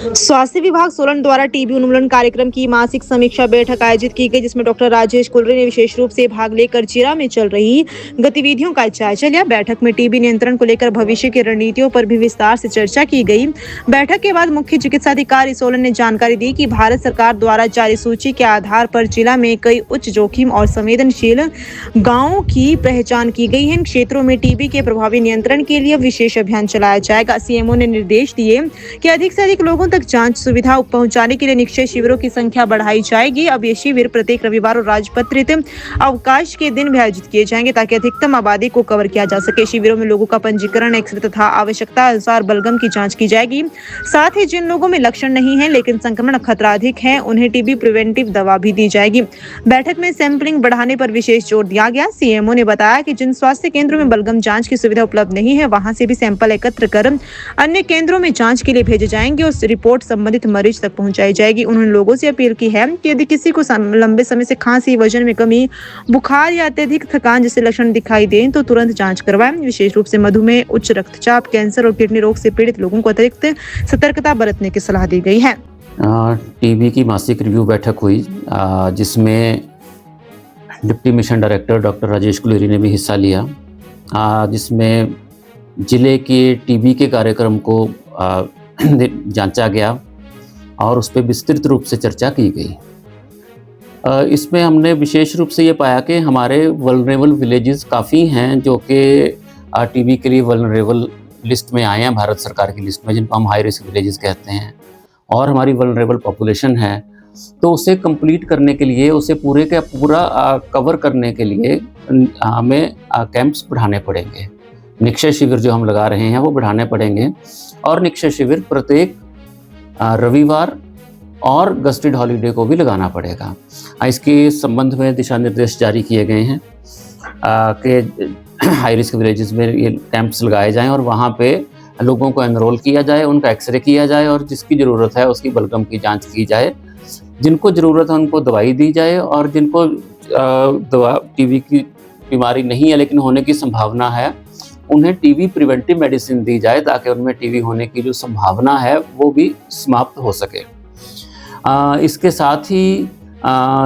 स्वास्थ्य विभाग सोलन द्वारा टीबी उन्मूलन कार्यक्रम की मासिक समीक्षा बैठक आयोजित की गई, जिसमें डॉक्टर राजेश कुलरे ने विशेष रूप से भाग लेकर जिला में चल रही गतिविधियों का जायजा लिया। बैठक में टीबी नियंत्रण को लेकर भविष्य की रणनीतियों पर भी विस्तार से चर्चा की गई। बैठक के बाद मुख्य चिकित्साधिकारी सोलन ने जानकारी दी कि भारत सरकार द्वारा जारी सूची के आधार पर जिला में कई उच्च जोखिम और संवेदनशील गाँवों की पहचान की गई है। इन क्षेत्रों में टीबी के प्रभावी नियंत्रण के लिए विशेष अभियान चलाया जाएगा। सीएमओ ने निर्देश दिए कि अधिक से अधिक लोगों तक जांच सुविधा पहुंचाने के लिए निक्षय शिविरों की संख्या बढ़ाई जाएगी। अब ये शिविर प्रत्येक रविवार और राजपत्रित अवकाश के दिन भी आयोजित किए जाएंगे, ताकि अधिकतम आबादी को कवर किया जा सके। शिविरों में लोगों का पंजीकरण, एक्सरे तथा आवश्यकता अनुसार बलगम की जांच की जाएगी। साथ ही जिन लोगों में लक्षण नहीं है लेकिन संक्रमण खतरा अधिक है, उन्हें टीबी प्रिवेंटिव दवा भी दी जाएगी। बैठक में सैंपलिंग बढ़ाने पर विशेष जोर दिया गया। सीएमओ ने बताया कि जिन स्वास्थ्य केंद्रों में बलगम जांच की सुविधा उपलब्ध नहीं है, वहां से भी सैंपल एकत्र कर अन्य केंद्रों में जांच के लिए भेजे जाएंगे और रिपोर्ट संबंधित मरीज तक पहुंचाई जाएगी। उन्होंने लोगों से अपील की है कि यदि किसी को लंबे समय से खांसी, वजन में कमी, बुखार या अत्यधिक थकान जैसे लक्षण दिखाई दें तो तुरंत जांच करवाएं। विशेष रूप से मधुमेह, उच्च रक्तचाप, कैंसर और किडनी रोग से पीड़ित लोगों को अतिरिक्त सतर्कता बरतने की सलाह दी गई है। टीबी की मासिक रिव्यू बैठक हुई, जिसमें deputy mission director doctor Rajesh Kuleri ने भी हिस्सा लिया, जिसमें जिले के टीबी के कार्यक्रम को जांचा गया और उस पर विस्तृत रूप से चर्चा की गई। इसमें हमने विशेष रूप से ये पाया कि हमारे वल्नरेबल विलेजेस काफ़ी हैं जो कि टीबी के लिए वल्नरेबल लिस्ट में आए हैं, भारत सरकार की लिस्ट में, जिनको हम हाई रिस्क विलेजेस कहते हैं, और हमारी वल्नरेबल पॉपुलेशन है। तो उसे कंप्लीट करने के लिए, उसे पूरे का पूरा कवर करने के लिए हमें कैंप्स बढ़ाने पड़ेंगे। निक्षय शिविर जो हम लगा रहे हैं वो बढ़ाने पड़ेंगे, और निक्षय शिविर प्रत्येक रविवार और गस्टेड हॉलीडे को भी लगाना पड़ेगा। इसके संबंध में दिशा निर्देश जारी किए गए हैं कि हाई रिस्क विलेजेस में ये कैंप्स लगाए जाएं और वहाँ पे लोगों को एनरोल किया जाए, उनका एक्सरे किया जाए और जिसकी ज़रूरत है उसकी बलगम की जांच की जाए। जिनको ज़रूरत है उनको दवाई दी जाए, और जिनको टीबी की बीमारी नहीं है लेकिन होने की संभावना है, उन्हें टीबी प्रिवेंटिव मेडिसिन दी जाए, ताकि उनमें टीबी होने की जो संभावना है वो भी समाप्त हो सके। इसके साथ ही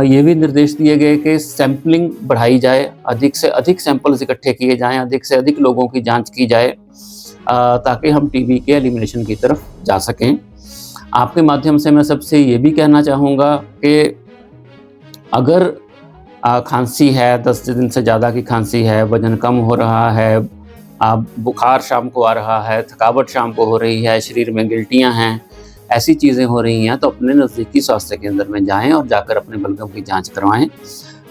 ये भी निर्देश दिए गए कि सैंपलिंग बढ़ाई जाए, अधिक से अधिक सैंपल्स इकट्ठे किए जाएं, अधिक से अधिक लोगों की जांच की जाए, ताकि हम टीबी के एलिमिनेशन की तरफ जा सकें। आपके माध्यम से मैं सबसे ये भी कहना चाहूँगा कि अगर खांसी है, 10 दिन से ज़्यादा की खांसी है, वजन कम हो रहा है, बुखार शाम को आ रहा है, थकावट शाम को हो रही है, शरीर में गिल्टियाँ हैं, ऐसी चीज़ें हो रही हैं, तो अपने नज़दीकी स्वास्थ्य केंद्र में जाएं और जाकर अपने बलगम की जांच करवाएं।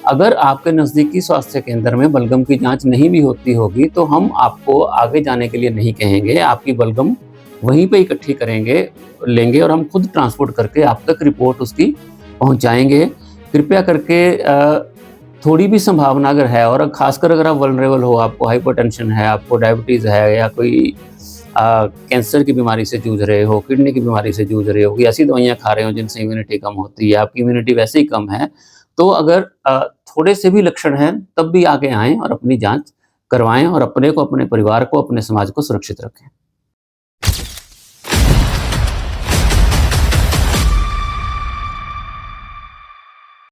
अगर आपके नज़दीकी स्वास्थ्य केंद्र में बलगम की जांच नहीं भी होती होगी तो हम आपको आगे जाने के लिए नहीं कहेंगे, आपकी बलगम वहीं पे इकट्ठी करेंगे, लेंगे और हम खुद ट्रांसपोर्ट करके आप तक रिपोर्ट उसकी पहुँचाएँगे। कृपया करके थोड़ी भी संभावना अगर है, और ख़ासकर अगर आप वल्नरेबल हो, आपको हाइपरटेंशन है, आपको डायबिटीज़ है, या कोई कैंसर की बीमारी से जूझ रहे हो, किडनी की बीमारी से जूझ रहे हो, कोई ऐसी दवाइयाँ खा रहे हो जिनसे इम्यूनिटी कम होती है, आपकी इम्यूनिटी वैसे ही कम है, तो अगर थोड़े से भी लक्षण हैं तब भी आगे आएँ और अपनी जांच करवाएं और अपने को, अपने परिवार को, अपने समाज को सुरक्षित रखें।